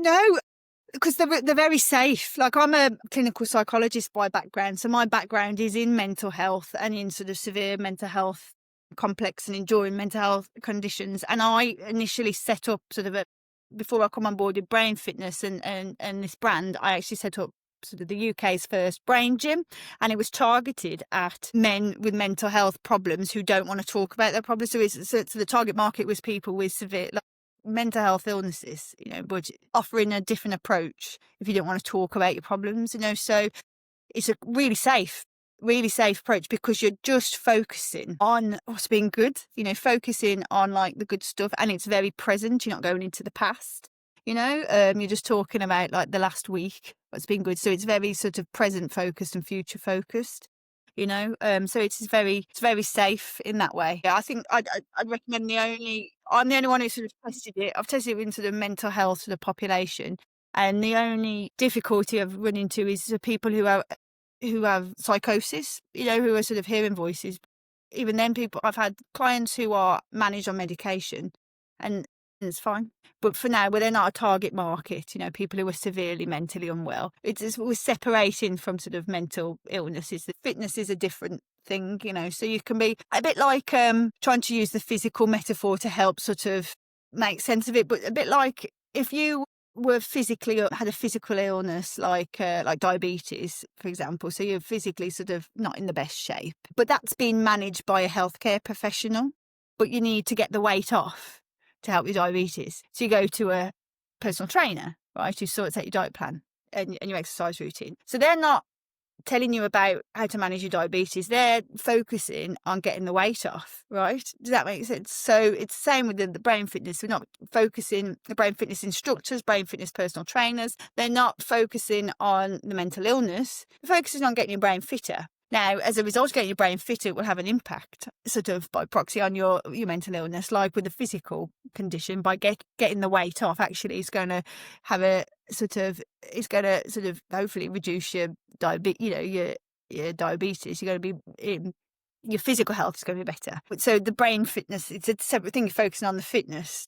No, because they're very safe. Like, I'm a clinical psychologist by background, so my background is in mental health and in sort of severe mental health, complex and enduring mental health conditions. And I initially set up sort of before I come on board with Brain Fitness and this brand, I actually set up sort of the UK's first brain gym, and it was targeted at men with mental health problems who don't want to talk about their problems. So the target market was people with severe, like, mental health illnesses, but offering a different approach if you don't want to talk about your problems, so it's a really safe approach, because you're just focusing on what's been good, focusing on like the good stuff, and it's very present. You're not going into the past, you're just talking about like the last week, what's been good. So it's very sort of present focused and future focused, so it's very safe in that way. Yeah, I think I'd recommend I'm the only one who sort of tested it. I've tested it in sort of mental health sort of population. And the only difficulty I've run into is the people who have psychosis, who are sort of hearing voices. Even then, I've had clients who are managed on medication, and it's fine. But for now, they're not a target market, people who are severely mentally unwell. We're separating from sort of mental illnesses. The fitness is a different thing, so you can be a bit like trying to use the physical metaphor to help sort of make sense of it, but a bit like if you had a physical illness like diabetes, for example. So you're physically sort of not in the best shape, but that's being managed by a healthcare professional, but you need to get the weight off to help with diabetes. So you go to a personal trainer, right, who sorts out your diet plan and your exercise routine. So they're not telling you about how to manage your diabetes. They're focusing on getting the weight off, right? Does that make sense? So it's the same with the brain fitness. We're not focusing, the brain fitness instructors, brain fitness personal trainers, they're not focusing on the mental illness. They're focusing on getting your brain fitter. Now, as a result of getting your brain fitter, it will have an impact sort of by proxy on your mental illness, like with a physical condition. By getting the weight off, actually, it's going to hopefully reduce your diabetes, your diabetes. You're going to be your physical health is going to be better. So the brain fitness, it's a separate thing. You're focusing on the fitness.